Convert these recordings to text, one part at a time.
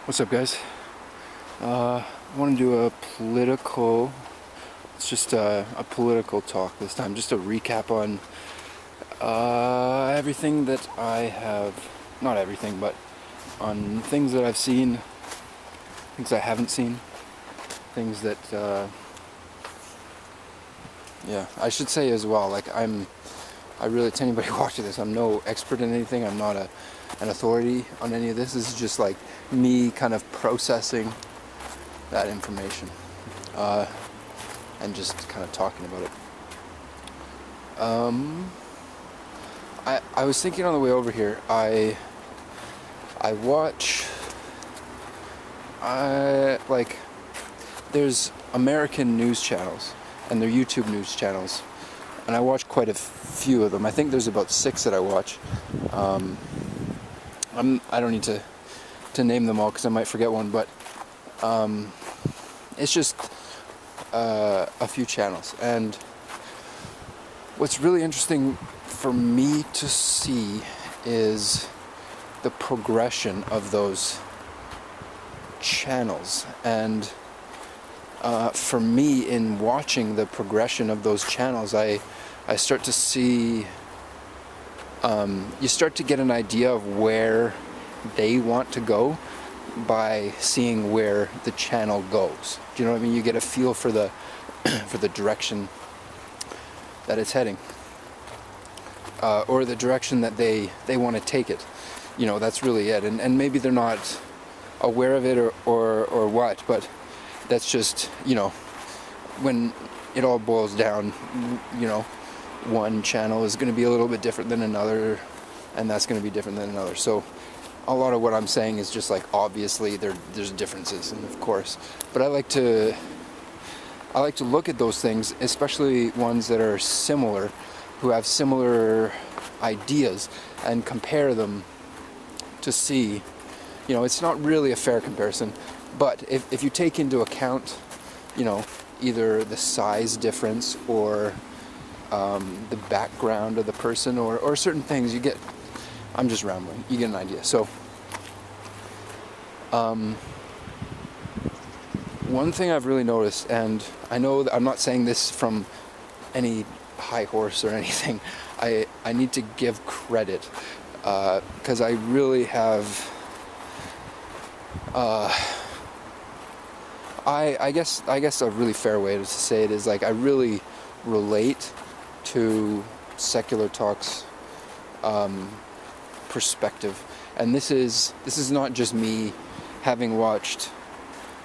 What's up, guys? I want to do a political, it's just a political talk this time, just a recap on everything that I have, not everything, but on things that I've seen, things I haven't seen, things that, yeah, I should say as well, like I really, to anybody watching this, I'm no expert in anything, I'm not an authority on any of this. This is just like me kind of processing that information and just kind of talking about it. I was thinking on the way over here, I watch like there's American news channels and they're YouTube news channels, and I watch quite a few of them. I think there's about 6 that I watch. I don't need to name them all because I might forget one, but it's just a few channels. And what's really interesting for me to see is the progression of those channels. And for me, in watching the progression of those channels, I start to see, you start to get an idea of where they want to go by seeing where the channel goes. Do you know what I mean? You get a feel for the for the direction that it's heading, or the direction that they want to take it. You know, that's really it. And maybe they're not aware of it or what, but that's just, you know, when it all boils down, you know, one channel is going to be a little bit different than another, and that's going to be different than another. So a lot of what I'm saying is just like, obviously there's differences, and of course, but I like to look at those things, especially ones that are similar, who have similar ideas, and compare them to see, you know, it's not really a fair comparison, but if you take into account, you know, either the size difference or the background of the person or certain things, you get, I'm just rambling, you get an idea. So one thing I've really noticed, and I know that I'm not saying this from any high horse or anything, I need to give credit, because I really have, I guess a really fair way to say it is, like, I really relate to Secular Talk's perspective, and this is not just me having watched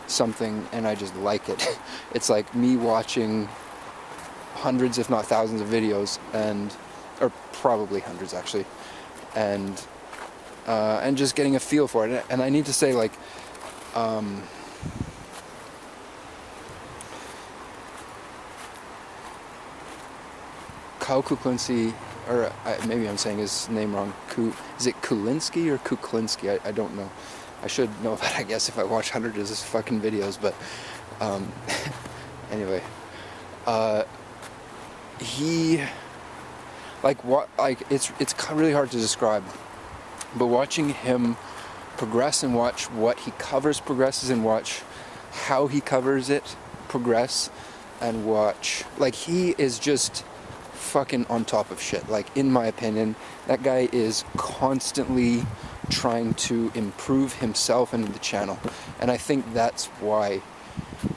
something and I just like it. It's like me watching hundreds, if not thousands, of videos, or probably hundreds actually, and just getting a feel for it. And I need to say, like, Kyle Kuklinski, or maybe I'm saying his name wrong. Is it Kulinski or Kuklinski? I don't know. I should know that, I guess, if I watch hundreds of his fucking videos. But anyway, he, like, what, like, it's really hard to describe. But watching him progress and watch what he covers progresses and watch how he covers it progress and watch, like, he is just fucking on top of shit. Like, in my opinion, that guy is constantly trying to improve himself and the channel, and I think that's why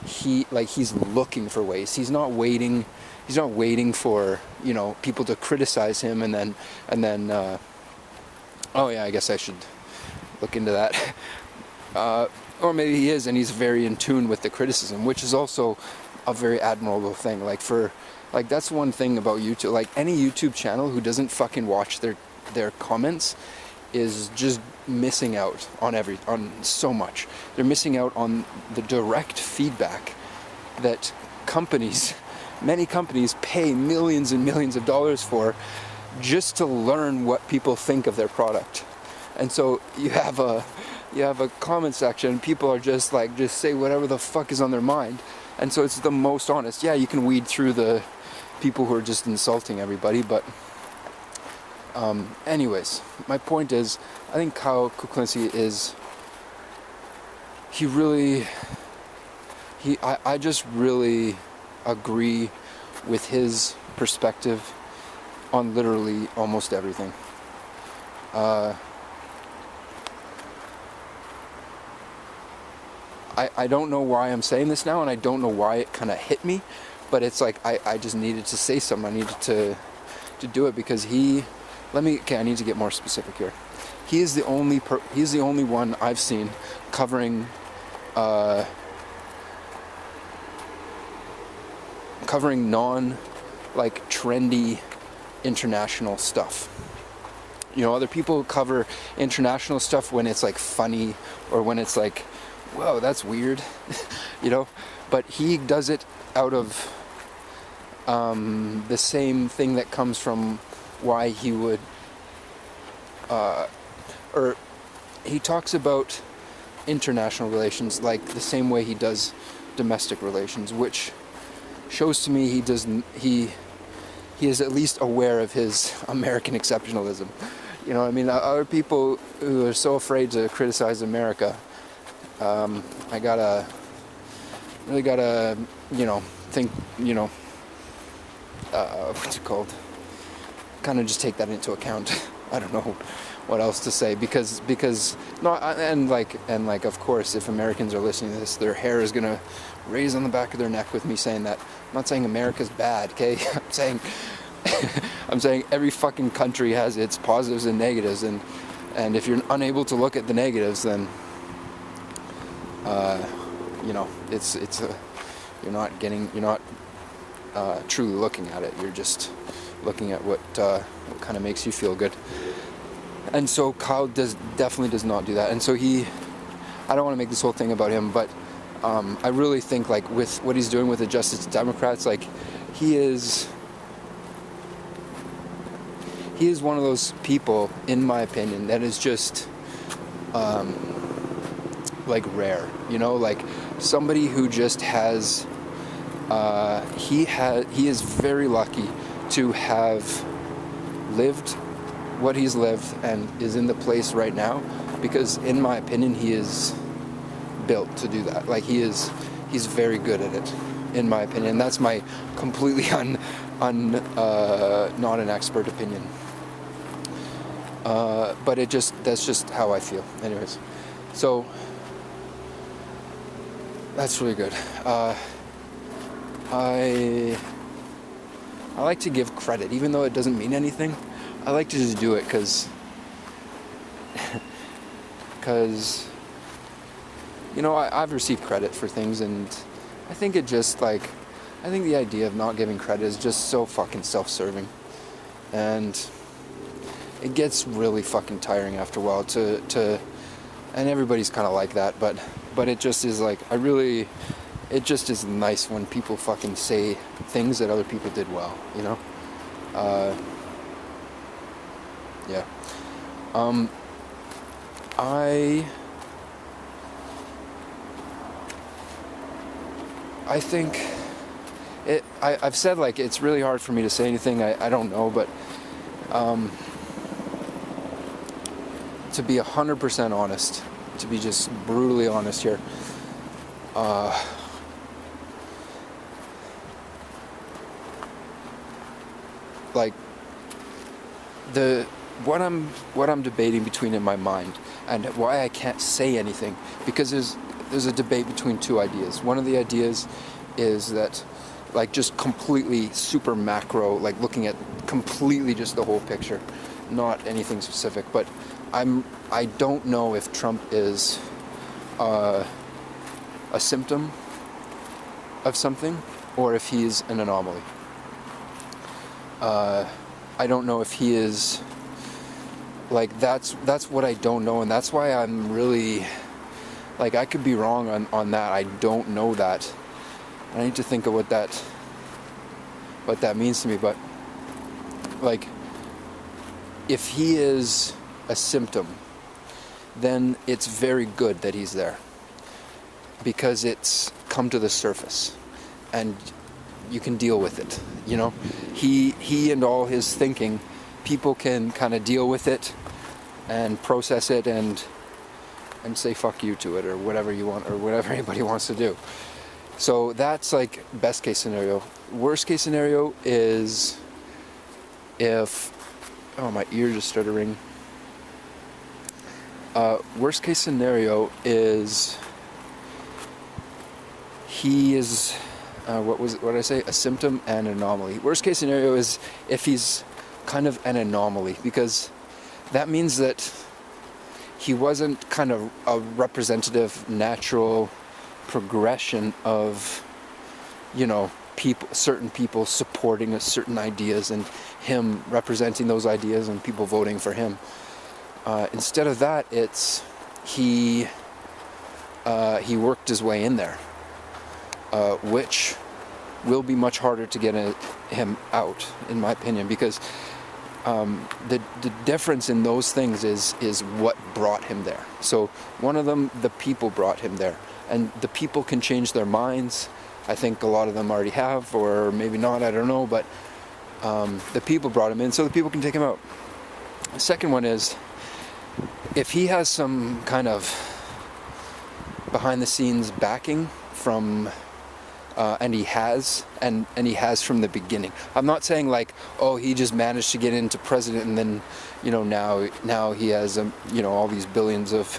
he's looking for ways. He's not waiting for, you know, people to criticize him and then oh yeah, I guess I should look into that. Or maybe he is, and he's very in tune with the criticism, which is also a very admirable thing. Like that's one thing about YouTube. Like, any YouTube channel who doesn't fucking watch their comments is just missing out on so much. They're missing out on the direct feedback that many companies pay millions and millions of dollars for, just to learn what people think of their product. And so you have a comment section, people are just say whatever the fuck is on their mind. And so it's the most honest. Yeah, you can weed through the people who are just insulting everybody, but anyways, my point is, I think Kyle Kuklinski is he really, I just really agree with his perspective on literally almost everything. I don't know why I'm saying this now, and I don't know why it kind of hit me, but it's like I just needed to say something. I needed to do it because I need to get more specific here. He is the only one I've seen covering non like trendy international stuff. You know, other people cover international stuff when it's like funny or when it's like, whoa, that's weird, you know, but he does it out of the same thing that comes from why he would, or he talks about international relations like the same way he does domestic relations, which shows to me he is at least aware of his American exceptionalism. You know, I mean, other people who are so afraid to criticize America, I really gotta, you know, think, you know, what's it called? Kind of just take that into account. I don't know what else to say because no, and like of course, if Americans are listening to this, their hair is gonna raise on the back of their neck with me saying that. I'm not saying America's bad, okay? I'm saying every fucking country has its positives and negatives, and if you're unable to look at the negatives, then you know, you're not truly looking at it. You're just looking at what kind of makes you feel good. And so Kyle definitely does not do that. And so I don't want to make this whole thing about him, but I really think like with what he's doing with the Justice Democrats, like he is one of those people, in my opinion, that is just like rare, you know, like somebody who just has he is very lucky to have lived what he's lived and is in the place right now, because in my opinion he is built to do that. Like he's very good at it, in my opinion. That's my completely not an expert opinion, but that's just how I feel. Anyways, so that's really good. I like to give credit, even though it doesn't mean anything. I like to just do it because you know, I've received credit for things, and I think the idea of not giving credit is just so fucking self-serving, and it gets really fucking tiring after a while and everybody's kind of like that, but it just is like, it just is nice when people fucking say things that other people did well, you know? Yeah. I think I've said like it's really hard for me to say anything. I don't know, but to be 100% honest, to be just brutally honest here, like what I'm debating between in my mind, and why I can't say anything, because there's a debate between two ideas. One of the ideas is that, like, just completely super macro, like looking at completely just the whole picture, not anything specific. But I don't know if Trump is a symptom of something or if he's an anomaly. I don't know if he is, like, that's what I don't know, and that's why I'm really, like, I could be wrong on that. I don't know that. I need to think of what that means to me, but, like, if he is a symptom, then it's very good that he's there, because it's come to the surface, and you can deal with it, you know? He and all his thinking, people can kind of deal with it and process it and and say fuck you to it, or whatever you want, or whatever anybody wants to do. So that's like best case scenario. Worst case scenario is if, oh, my ear just started ringing. Worst case scenario is he is, what did I say? A symptom and anomaly. Worst case scenario is if he's kind of an anomaly, because that means that he wasn't kind of a representative, natural progression of, you know, certain people supporting certain ideas and him representing those ideas and people voting for him. Instead of that, it's he worked his way in there, which will be much harder to get him out, in my opinion, because the difference in those things is what brought him there. So one of them, the people brought him there, and the people can change their minds. I think a lot of them already have, or maybe not, I don't know, but the people brought him in, so the people can take him out. The second one is, if he has some kind of behind the scenes backing from and he has from the beginning. I'm not saying like, oh, he just managed to get into president and then, you know, now he has you know, all these billions of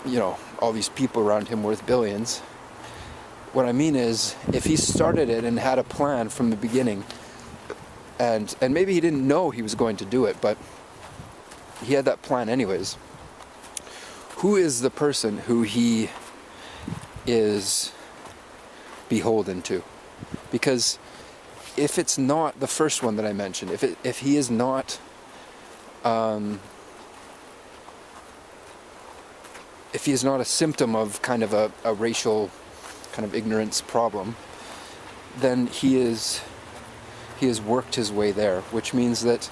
you know, all these people around him worth billions. What I mean is, if he started it and had a plan from the beginning, and maybe he didn't know he was going to do it, but he had that plan anyways, who is the person who he is beholden to? Because if it's not the first one that I mentioned, if he is not if he is not a symptom of kind of a racial kind of ignorance problem, then he has worked his way there, which means that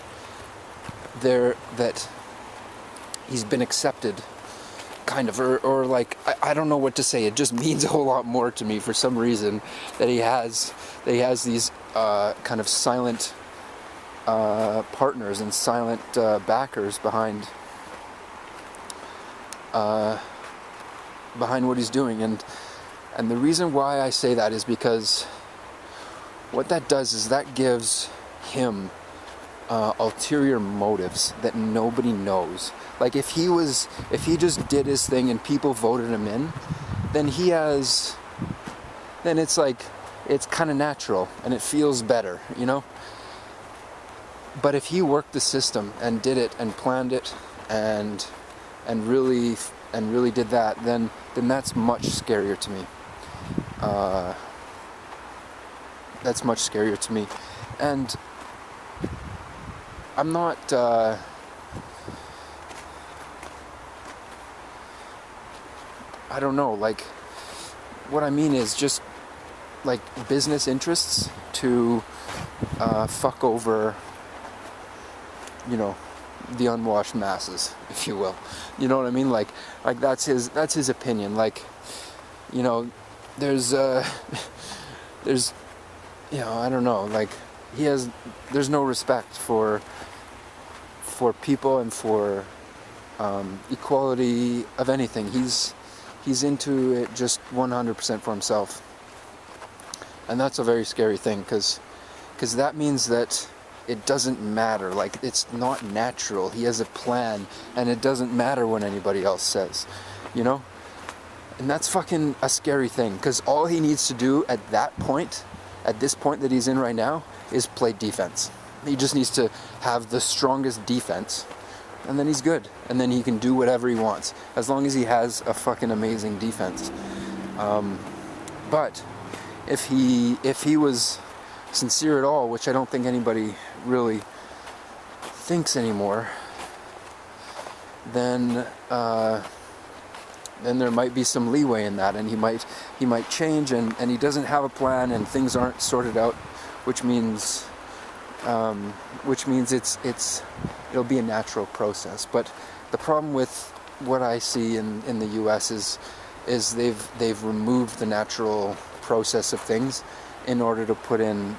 he's been accepted, kind of, or like, I don't know what to say. It just means a whole lot more to me for some reason that he has these kind of silent partners and silent backers behind what he's doing, and the reason why I say that is because what that does is that gives him ulterior motives that nobody knows. Like if he just did his thing and people voted him in, then it's like, it's kind of natural and it feels better, you know? But if he worked the system and did it and planned it and really did that, then that's much scarier to me. That's much scarier to me. And I'm not I don't know, like, what I mean is just like business interests to fuck over, you know, the unwashed masses, if you will. You know what I mean? Like that's his opinion. Like, you know, there's you know, I don't know, like there's no respect for people and for equality of anything. He's into it just 100% for himself, and that's a very scary thing, because that means that it doesn't matter, like it's not natural. He has a plan, and it doesn't matter what anybody else says, you know? And that's fucking a scary thing, because all he needs to do at this point that he's in right now, is play defense. He just needs to have the strongest defense, and then he's good, and then he can do whatever he wants, as long as he has a fucking amazing defense. But if he was sincere at all, which I don't think anybody really thinks anymore, then there might be some leeway in that, and he might change, and he doesn't have a plan, and things aren't sorted out, which means it'll be a natural process. But the problem with what I see in the US is they've removed the natural process of things in order to put in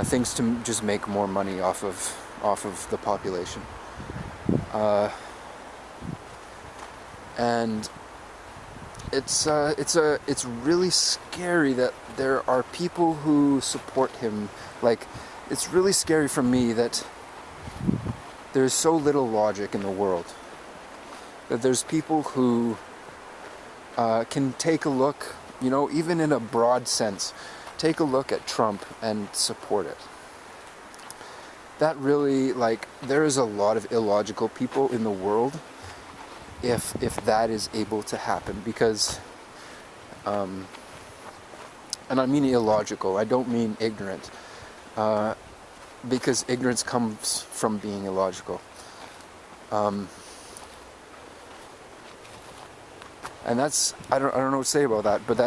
things to just make more money off of the population. And it's really scary that there are people who support him. Like, it's really scary for me that there's so little logic in the world. That there's people who can take a look, even in a broad sense, take a look at Trump and support it. That really, there is a lot of illogical people in the world if that is able to happen, because, and I mean illogical, I don't mean ignorant, because ignorance comes from being illogical. And that's, I don't know what to say about that, but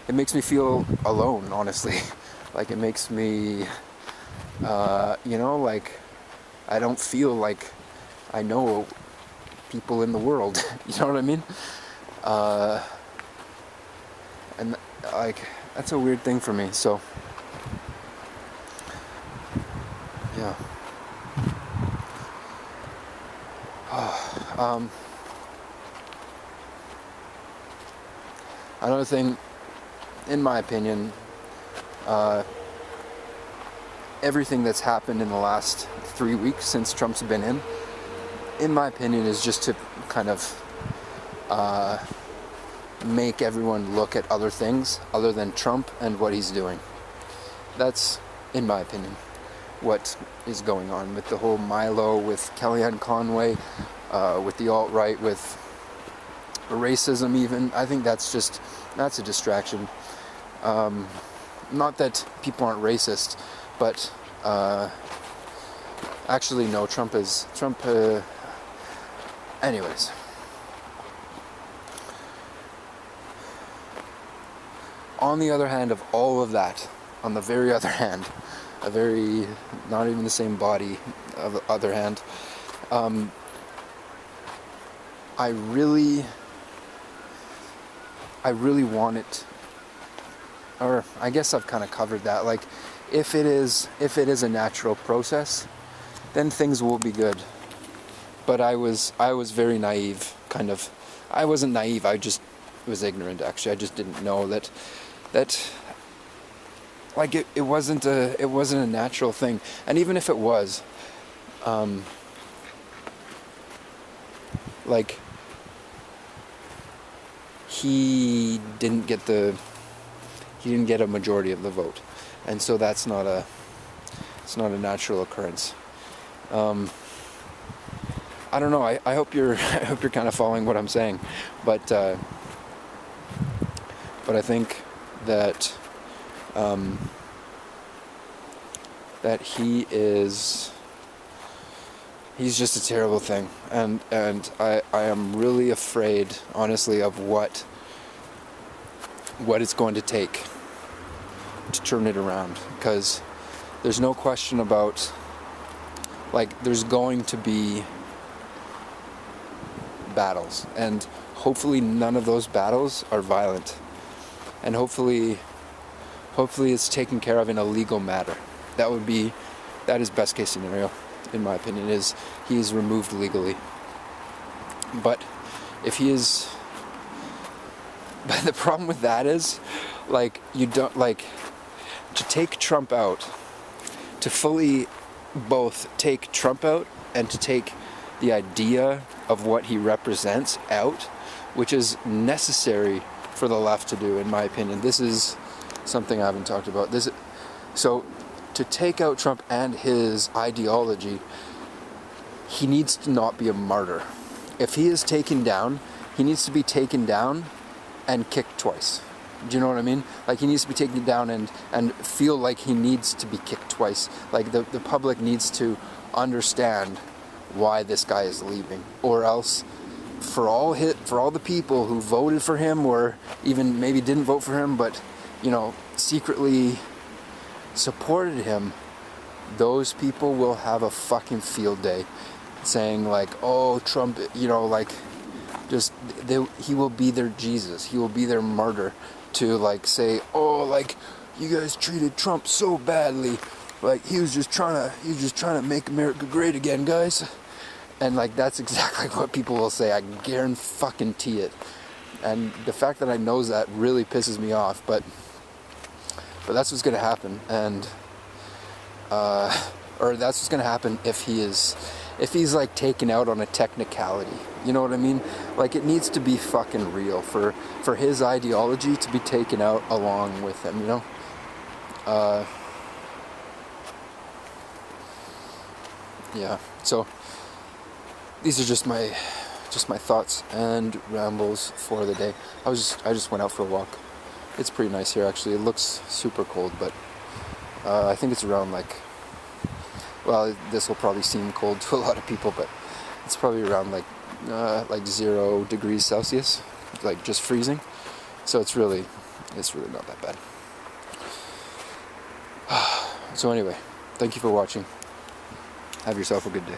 it makes me feel alone, honestly. It makes me, I don't feel like I know people in the world. You know what I mean? And that's a weird thing for me. So, yeah. Another thing, in my opinion, everything that's happened in the last 3 weeks since Trump's been in my opinion, is just to kind of make everyone look at other things other than Trump and what he's doing. That's, in my opinion, what is going on with the whole Milo, with Kellyanne Conway, with the alt-right, with racism even. I think that's a distraction. Not that people aren't racist, but actually no, Trump anyways. On the other hand of all of that, on the very other hand, not even the same body, of the other hand, I really want it, or I guess I've kind of covered that. If it is a natural process, then things will be good. But I was very naive, kind of. I wasn't naive, I just was ignorant, actually. I just didn't know that it wasn't a natural thing. And even if it was, he didn't get a majority of the vote, and so it's not a natural occurrence. I don't know. I hope you're kind of following what I'm saying, but I think that he's just a terrible thing, and I am really afraid, honestly, of what it's going to take to turn it around, because there's no question about, there's going to be battles, and hopefully none of those battles are violent, and hopefully it's taken care of in a legal matter. That is best case scenario, in my opinion, is he is removed legally. But if he is, but the problem with that is, you don't, to take Trump out, to fully both take Trump out and to take the idea of what he represents out, which is necessary for the left to do, in my opinion. This is something I haven't talked about. So to take out Trump and his ideology, he needs to not be a martyr. If he is taken down, he needs to be taken down and kicked twice. Do you know what I mean? He needs to be taken down and feel like he needs to be kicked twice. The public needs to understand why this guy is leaving, or else for all the people who voted for him, or even maybe didn't vote for him, but secretly supported him, those people will have a fucking field day, saying oh, Trump, he will be their Jesus, he will be their martyr, to say, oh, you guys treated Trump so badly, he was just trying to make America great again, guys. And like that's exactly what people will say. I guarantee it. And the fact that I knows that really pisses me off. But that's what's gonna happen. And or that's what's gonna happen if he's like taken out on a technicality. You know what I mean? Like it needs to be fucking real for his ideology to be taken out along with him. You know. Yeah. So these are just my thoughts and rambles for the day. I just went out for a walk. It's pretty nice here actually. It looks super cold, but I think it's around like, well, this will probably seem cold to a lot of people, but it's probably around like 0 degrees Celsius, like just freezing. So it's really not that bad. So anyway, thank you for watching. Have yourself a good day.